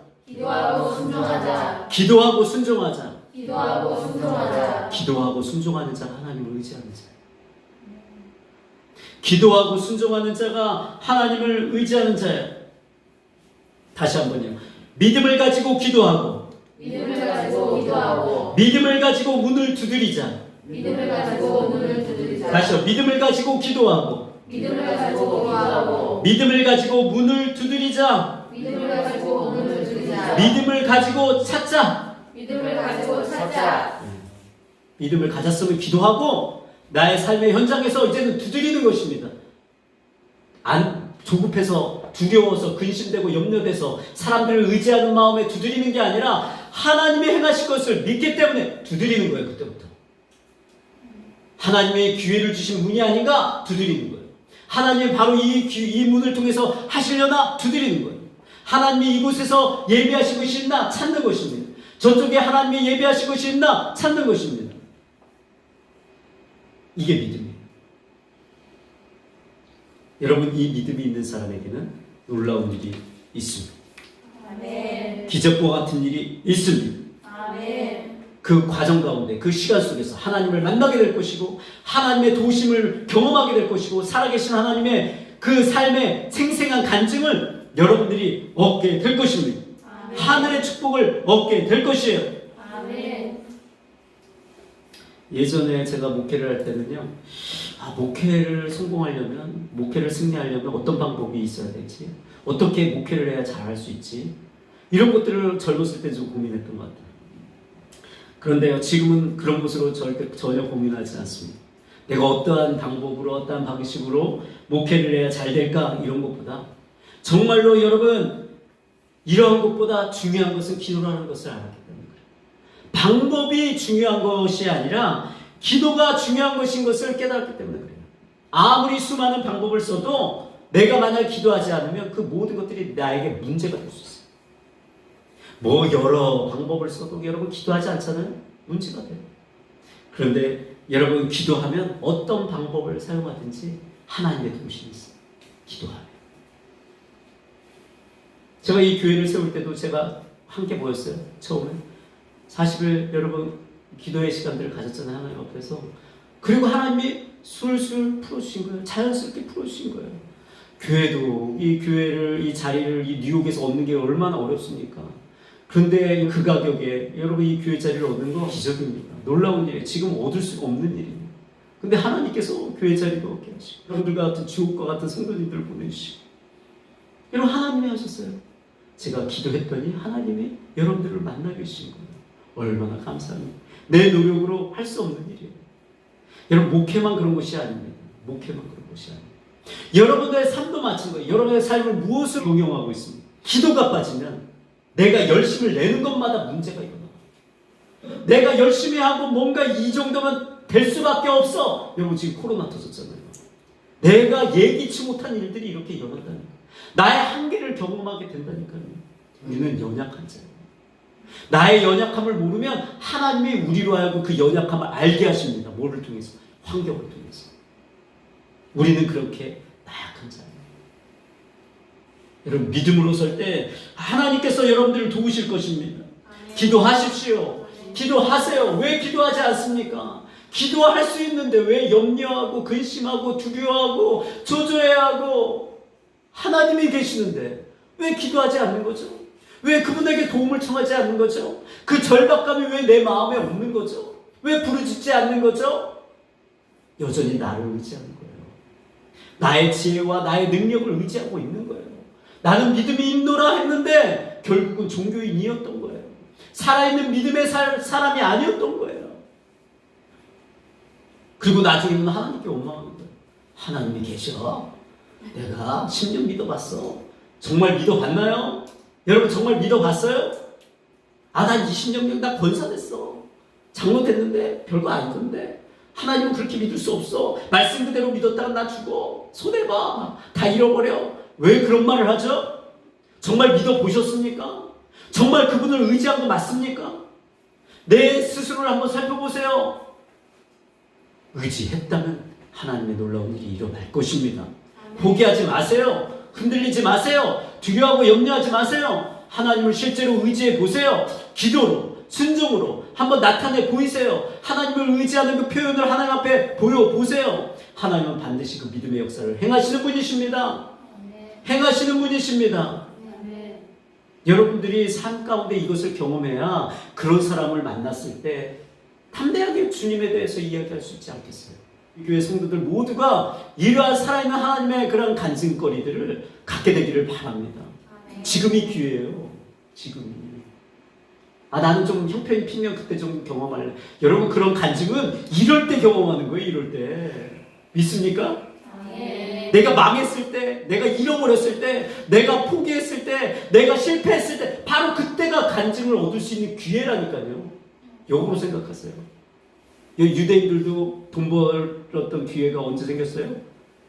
기도하고 순종하는 자가 하나님을 의지하는 자예요. 기도하고 순종하는 자가 하나님을 의지하는 자예요. 다시 한번요. 믿음을 가지고 기도하고 믿음을 가지고 문을 두드리자. 다시요. 믿음을 가지고 기도하고 믿음을 가지고 기도하고 믿음을 가지고 문을 두드리자. 믿음을 가지고 문을 두드리자. 믿음을 가지고 찾자. 믿음을 가지고 찾자. 믿음을 가졌으면 기도하고 나의 삶의 현장에서 이제는 두드리는 것입니다. 안 조급해서 두려워서 근심되고 염려돼서 사람들을 의지하는 마음에 두드리는 게 아니라 하나님이 행하실 것을 믿기 때문에 두드리는 거예요. 그때부터 하나님의 기회를 주신 문이 아닌가 두드리는 거예요. 하나님이 바로 이 문을 통해서 하시려나 두드리는 거예요. 하나님이 이곳에서 예비하신 것이 있나 찾는 것입니다. 저쪽에 하나님이 예비하신 것이 있나 찾는 것입니다. 이게 믿음이에요. 여러분, 이 믿음이 있는 사람에게는 놀라운 일이 있습니다. 아멘. 기적과 같은 일이 있습니다. 아멘. 그 과정 가운데 그 시간 속에서 하나님을 만나게 될 것이고 하나님의 도우심을 경험하게 될 것이고 살아계신 하나님의 그 삶의 생생한 간증을 여러분들이 얻게 될 것입니다. 아멘. 하늘의 축복을 얻게 될 것이에요. 아멘. 예전에 제가 목회를 할 때는요, 목회를 성공하려면, 목회를 승리하려면 어떤 방법이 있어야 되지? 어떻게 목회를 해야 잘할 수 있지? 이런 것들을 젊었을 때 좀 고민했던 것 같아요. 그런데요, 지금은 그런 것으로 전혀 고민하지 않습니다. 내가 어떠한 방법으로, 어떠한 방식으로 목회를 해야 잘 될까? 이런 것보다 정말로 여러분, 이러한 것보다 중요한 것은 기도라는 것을 알았기 때문에 그래요. 방법이 중요한 것이 아니라 기도가 중요한 것인 것을 깨달았기 때문에 그래요. 아무리 수많은 방법을 써도 내가 만약 기도하지 않으면 그 모든 것들이 나에게 문제가 될 수 있어요. 뭐 여러 방법을 써도 여러분 기도하지 않잖아요? 문제가 돼요. 그런데 여러분 기도하면 어떤 방법을 사용하든지 하나님의 도우심이 있어요. 기도하면. 제가 이 교회를 세울 때도 제가 함께 모였어요. 처음에 40일 여러분 기도의 시간들을 가졌잖아요. 하나님 앞에서. 그리고 하나님이 술술 풀어주신 거예요. 자연스럽게 풀어주신 거예요. 교회도 이 교회를, 이 자리를 이 뉴욕에서 얻는 게 얼마나 어렵습니까? 그런데 그 가격에 여러분 이 교회 자리를 얻는 건 기적입니다. 놀라운 일이에요. 지금 얻을 수가 없는 일이에요. 근데 하나님께서 교회 자리도 얻게 하시고 여러분들과 같은 주옥과 같은 성도님들을 보내주시고 여러분 하나님이 하셨어요. 제가 기도했더니 하나님이 여러분들을 만나게 해주신 거예요. 얼마나 감사합니다. 내 노력으로 할 수 없는 일이에요. 여러분 목회만 그런 것이 아닙니다. 목회만 그런 것이 아닙니다. 여러분들의 삶도 마찬 거예요. 여러분의 삶을 무엇을 동용하고 있습니까? 기도가 빠지면 내가 열심을 내는 것마다 문제가 일어나. 내가 열심히 하고 뭔가 이 정도면 될 수밖에 없어. 여러분 지금 코로나 터졌잖아요. 내가 예기치 못한 일들이 이렇게 일어난다니까. 나의 한계를 경험하게 된다니까요. 우리는 연약한 자예요. 나의 연약함을 모르면 하나님이 우리로 하여금 그 연약함을 알게 하십니다. 뭐를 통해서? 환경을 통해서. 우리는 그렇게 나약한 자예요. 여러분 믿음으로 설 때 하나님께서 여러분들을 도우실 것입니다. 기도하십시오. 기도하세요. 왜 기도하지 않습니까? 기도할 수 있는데 왜 염려하고 근심하고 두려워하고 조조해하고 하나님이 계시는데 왜 기도하지 않는 거죠? 왜 그분에게 도움을 청하지 않는 거죠? 그 절박감이 왜 내 마음에 없는 거죠? 왜 부르짖지 않는 거죠? 여전히 나를 의지하는 거예요. 나의 지혜와 나의 능력을 의지하고 있는 거예요. 나는 믿음이 있노라 했는데 결국은 종교인이었던 거예요. 살아있는 믿음의 사람이 아니었던 거예요. 그리고 나중에는 하나님께 원망하는 거예요. 하나님이 계셔. 내가 10년 믿어봤어. 정말 믿어봤나요? 여러분 정말 믿어봤어요? 난 20년 나 권사됐어. 장로 됐는데 별거 아니던데. 하나님은 그렇게 믿을 수 없어. 말씀 그대로 믿었다가 나 죽어. 손해봐. 다 잃어버려. 왜 그런 말을 하죠? 정말 믿어보셨습니까? 정말 그분을 의지한 거 맞습니까? 내 스스로를 한번 살펴보세요. 의지했다면 하나님의 놀라운 일이 일어날 것입니다. 포기하지 마세요. 흔들리지 마세요. 두려워하고 염려하지 마세요. 하나님을 실제로 의지해 보세요. 기도로, 순종으로 한번 나타내 보이세요. 하나님을 의지하는 그 표현을 하나님 앞에 보여보세요. 하나님은 반드시 그 믿음의 역사를 행하시는 분이십니다. 행하시는 분이십니다. 여러분들이 삶 가운데 이것을 경험해야 그런 사람을 만났을 때 담대하게 주님에 대해서 이야기할 수 있지 않겠어요? 교회 성도들 모두가 이러한 살아있는 하나님의 그런 간증거리들을 갖게 되기를 바랍니다. 지금이 기회예요. 지금이. 나는 좀 형편이 피면 그때 좀 경험할래. 여러분, 그런 간증은 이럴 때 경험하는 거예요. 이럴 때. 믿습니까? 내가 망했을 때, 내가 잃어버렸을 때, 내가 포기했을 때, 내가 실패했을 때, 바로 그때가 간증을 얻을 수 있는 기회라니까요. 역으로 생각하세요. 유대인들도 돈 벌었던 기회가 언제 생겼어요?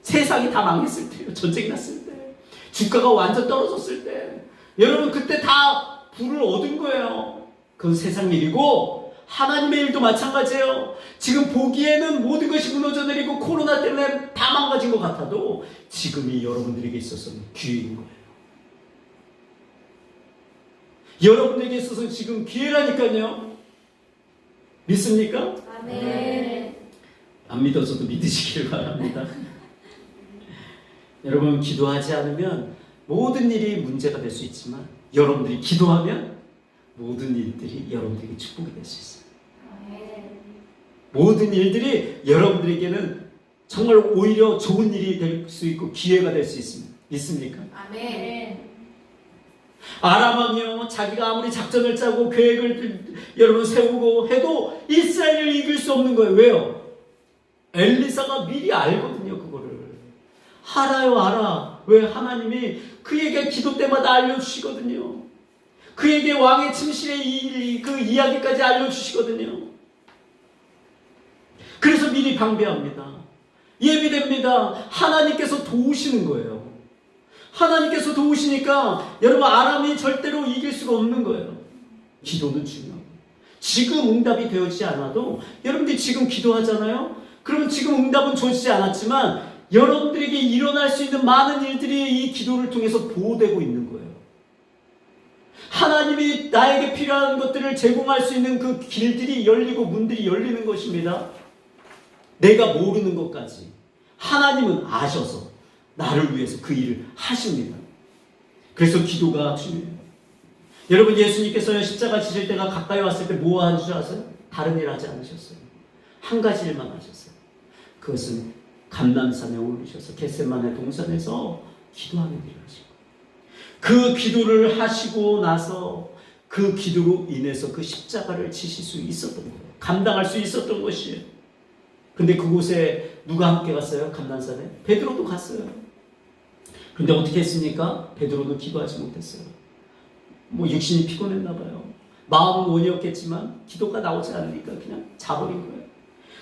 세상이 다 망했을 때요. 전쟁 났을 때. 주가가 완전 떨어졌을 때. 여러분, 그때 다 부를 얻은 거예요. 그건 세상 일이고, 하나님의 일도 마찬가지예요. 지금 보기에는 모든 것이 무너져 내리고 코로나 때문에 다 망가진 것 같아도 지금이 여러분들에게 있어서는 기회인 거예요. 여러분에게 있어서 지금 기회라니까요. 믿습니까? 아멘. 안 믿어서도 믿으시길 바랍니다. 여러분, 기도하지 않으면 모든 일이 문제가 될 수 있지만 여러분들이 기도하면 모든 일들이 여러분들에게 축복이 될 수 있어요. 모든 일들이 여러분들에게는 정말 오히려 좋은 일이 될 수 있고 기회가 될 수 있습니다. 믿습니까? 아멘. 아람 왕이요, 자기가 아무리 작전을 짜고 계획을 여러분 세우고 해도 이스라엘을 이길 수 없는 거예요. 왜요? 엘리사가 미리 알거든요. 그거를 알아요. 알아. 왜? 하나님이 그에게 기도 때마다 알려주시거든요. 그에게 왕의 침실의 그 이야기까지 알려주시거든요. 그래서 미리 방비합니다. 예비됩니다. 하나님께서 도우시는 거예요. 하나님께서 도우시니까 여러분, 아람이 절대로 이길 수가 없는 거예요. 기도는 중요하고, 지금 응답이 되어지지 않아도 여러분들이 지금 기도하잖아요. 그러면 지금 응답은 주어지지 않았지만 여러분들에게 일어날 수 있는 많은 일들이 이 기도를 통해서 보호되고 있는 거예요. 하나님이 나에게 필요한 것들을 제공할 수 있는 그 길들이 열리고 문들이 열리는 것입니다. 내가 모르는 것까지 하나님은 아셔서 나를 위해서 그 일을 하십니다. 그래서 기도가 중요해요. 여러분, 예수님께서 십자가 지실 때가 가까이 왔을 때 뭐 하는 줄 아세요? 다른 일 하지 않으셨어요. 한 가지 일만 하셨어요. 그것은 감람산에 오르셔서 겟세마네 동산에서 기도하는 일을 하시고, 그 기도를 하시고 나서 그 기도로 인해서 그 십자가를 지실 수 있었던 거예요. 감당할 수 있었던 것이에요. 근데 그곳에 누가 함께 갔어요? 감람산에? 베드로도 갔어요. 근데 어떻게 했습니까? 베드로는 기도하지 못했어요. 육신이 피곤했나 봐요. 마음은 원이었겠지만 기도가 나오지 않으니까 그냥 자버린 거예요.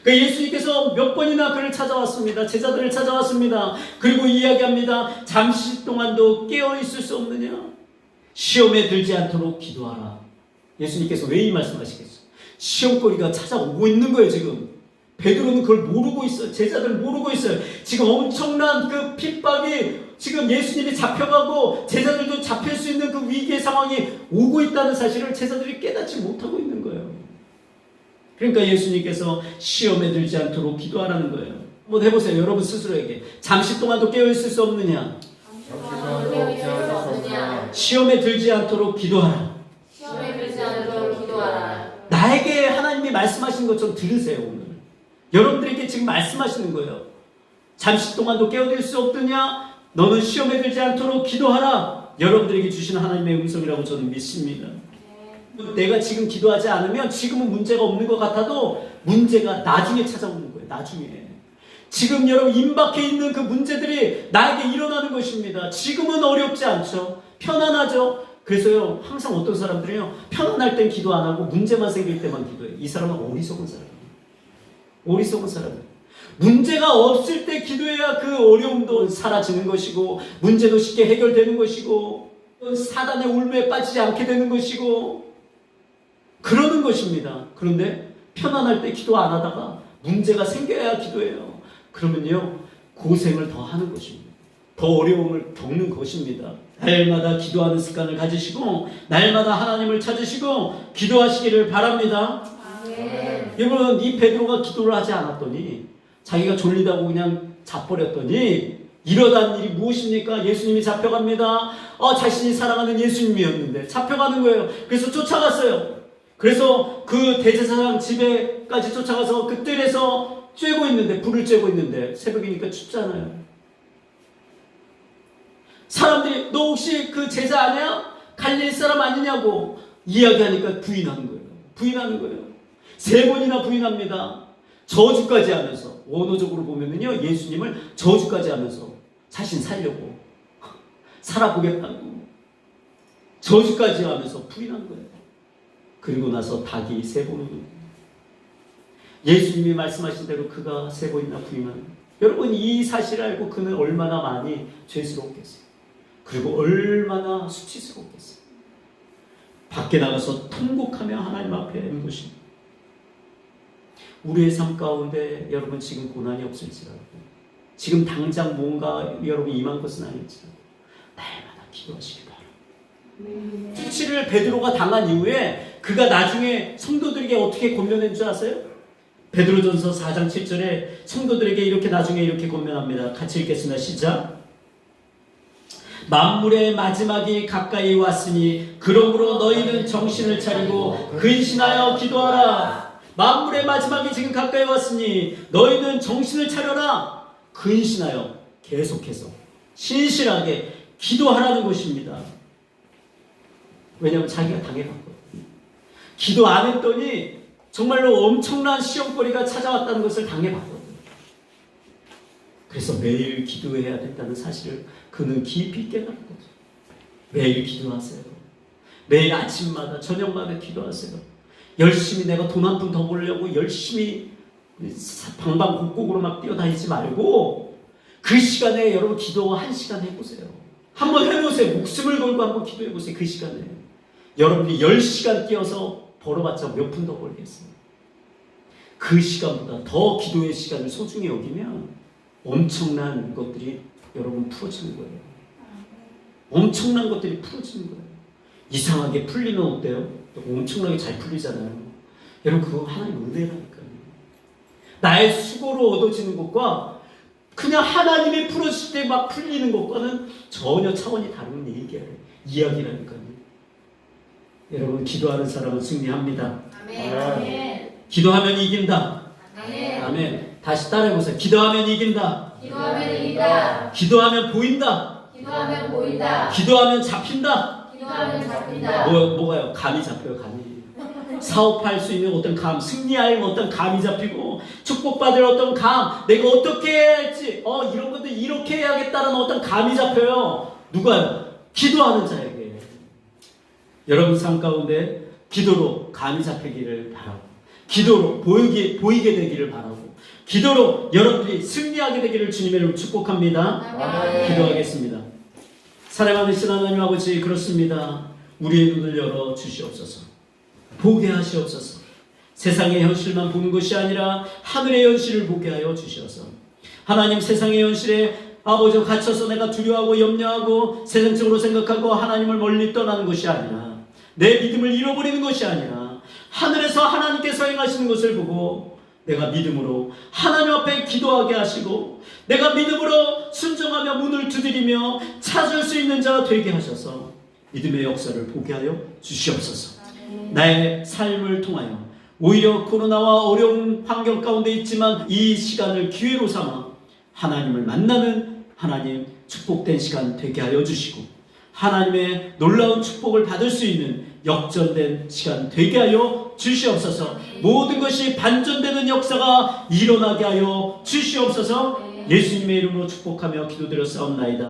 그러니까 예수님께서 몇 번이나 그를 찾아왔습니다. 제자들을 찾아왔습니다. 그리고 이야기합니다. 잠시 동안도 깨어있을 수 없느냐? 시험에 들지 않도록 기도하라. 예수님께서 왜 이 말씀하시겠어요? 시험거리가 찾아오고 있는 거예요. 지금 베드로는 그걸 모르고 있어요. 제자들 모르고 있어요. 지금 엄청난 그 핍박이, 지금 예수님이 잡혀가고 제자들도 잡힐 수 있는 그 위기의 상황이 오고 있다는 사실을 제자들이 깨닫지 못하고 있는 거예요. 그러니까 예수님께서 시험에 들지 않도록 기도하라는 거예요. 한번 해보세요. 여러분 스스로에게. 잠시 동안도 깨어있을 수 없느냐? 시험에 들지 않도록 기도하라. 시험에 들지 않도록 기도하라. 나에게 하나님이 말씀하시는 것처럼 들으세요. 오늘 여러분들에게 지금 말씀하시는 거예요. 잠시 동안도 깨어들 수 없느냐? 너는 시험에 들지 않도록 기도하라. 여러분들에게 주시는 하나님의 음성이라고 저는 믿습니다. 내가 지금 기도하지 않으면 지금은 문제가 없는 것 같아도 문제가 나중에 찾아오는 거예요. 나중에. 지금 여러분 임박해 있는 그 문제들이 나에게 일어나는 것입니다. 지금은 어렵지 않죠. 편안하죠. 그래서요, 항상 어떤 사람들이요, 편안할 땐 기도 안 하고 문제만 생길 때만 기도해요. 이 사람은 어리석은 사람이에요. 어리석은 사람이에요. 문제가 없을 때 기도해야 그 어려움도 사라지는 것이고, 문제도 쉽게 해결되는 것이고, 사단의 울매에 빠지지 않게 되는 것이고, 그러는 것입니다. 그런데 편안할 때 기도 안 하다가 문제가 생겨야 기도해요. 그러면요, 고생을 더 하는 것입니다. 더 어려움을 겪는 것입니다. 날마다 기도하는 습관을 가지시고 날마다 하나님을 찾으시고 기도하시기를 바랍니다. 아멘. 여러분, 이 베드로가 기도를 하지 않았더니, 자기가 졸리다고 그냥 자버렸더니 일어난 일이 무엇입니까? 예수님이 잡혀갑니다. 자신이 사랑하는 예수님이었는데 잡혀가는 거예요. 그래서 쫓아갔어요. 그래서 그 대제사장 집에까지 쫓아가서 그 뜰에서 쬐고 있는데, 불을 쬐고 있는데 새벽이니까 춥잖아요. 사람들이 너 혹시 그 제자 아니야? 갈릴리 사람 아니냐고 이야기하니까 부인하는 거예요. 부인하는 거예요. 3번이나 부인합니다. 저주까지 하면서, 원어적으로 보면은요, 예수님을 저주까지 하면서 자신 살려고 살아보겠다고 저주까지 하면서 부인한 거예요. 그리고 나서 닭이 3번을 예수님이 말씀하신 대로 그가 3번이나 부인하는, 여러분 이 사실을 알고 그는 얼마나 많이 죄스러웠겠어요. 그리고 얼마나 수치스러웠겠어요. 밖에 나가서 통곡하며 하나님 앞에 있는 것입니다. 우리의 삶 가운데 여러분 지금 고난이 없을지라도, 지금 당장 뭔가 여러분 임한 것은 아닐지라도 날마다 기도하시기 바랍니다. 수치를 베드로가 당한 이후에 그가 나중에 성도들에게 어떻게 권면한 줄 아세요? 베드로전서 4장 7절에 성도들에게 이렇게 나중에 이렇게 권면합니다. 같이 읽겠습니다. 시작. 만물의 마지막이 가까이 왔으니 그러므로 너희는 정신을 차리고 근신하여 기도하라. 만물의 마지막이 지금 가까이 왔으니 너희는 정신을 차려라. 근신하여, 계속해서 신실하게 기도하라는 것입니다. 왜냐하면 자기가 당해봤거든요. 기도 안 했더니 정말로 엄청난 시험거리가 찾아왔다는 것을 당해봤거든요. 그래서 매일 기도해야 된다는 사실을 그는 깊이 깨달은 거죠. 매일 기도하세요. 매일 아침마다 저녁마다 기도하세요. 열심히 내가 돈 한 푼 더 벌려고 열심히 방방곡곡으로 막 뛰어다니지 말고 그 시간에 여러분 기도 1시간 해보세요. 한번 해보세요. 목숨을 걸고 한번 기도해보세요. 그 시간에 여러분이 10시간 뛰어서 벌어봤자 몇 푼 더 벌겠어요. 그 시간보다 더 기도의 시간을 소중히 여기면 엄청난 것들이 여러분 풀어지는 거예요. 엄청난 것들이 풀어지는 거예요. 이상하게 풀리면 어때요? 엄청나게 잘 풀리잖아요. 여러분 그거 하나님 은혜라니까요. 나의 수고로 얻어지는 것과 그냥 하나님이 풀어줄 때 막 풀리는 것과는 전혀 차원이 다른 이야기라니까요. 여러분 기도하는 사람은 승리합니다. 아멘. 기도하면 이긴다. 아멘. 아멘. 다시 따라해보세요. 기도하면 이긴다. 기도하면 이긴다. 기도하면 보인다. 기도하면 보인다. 기도하면 잡힌다. 기도하면 잡힌다. 뭐가요? 감이 잡혀요. 감이. 사업할 수 있는 어떤 감, 승리할 어떤 감이 잡히고, 축복받을 어떤 감, 내가 어떻게 해야 할지, 이런 것들 이렇게 해야겠다는 어떤 감이 잡혀요. 누가요? 기도하는 자에게. 여러분 삶 가운데 기도로 감이 잡히기를 바라고, 기도로 보이게 되기를 바라고, 기도로 여러분들이 승리하게 되기를 주님의 이름으로 축복합니다. 아멘. 기도하겠습니다. 사랑하는 하나님 아버지, 그렇습니다. 우리의 눈을 열어 주시옵소서. 보게 하시옵소서. 세상의 현실만 보는 것이 아니라 하늘의 현실을 보게 하여 주시옵소서. 하나님, 세상의 현실에 아버지 갇혀서 내가 두려워하고 염려하고 세상적으로 생각하고 하나님을 멀리 떠나는 것이 아니라, 내 믿음을 잃어버리는 것이 아니라 하늘에서 하나님께서 행하시는 것을 보고 내가 믿음으로 하나님 앞에 기도하게 하시고, 내가 믿음으로 순종하며 문을 두드리며 찾을 수 있는 자 되게 하셔서 믿음의 역사를 보게 하여 주시옵소서. 나의 삶을 통하여 오히려 코로나와 어려운 환경 가운데 있지만 이 시간을 기회로 삼아 하나님을 만나는, 하나님 축복된 시간 되게 하여 주시고, 하나님의 놀라운 축복을 받을 수 있는 역전된 시간 되게 하여 주시옵소서. 모든 것이 반전되는 역사가 일어나게 하여 주시옵소서. 예수님의 이름으로 축복하며 기도드렸사옵나이다.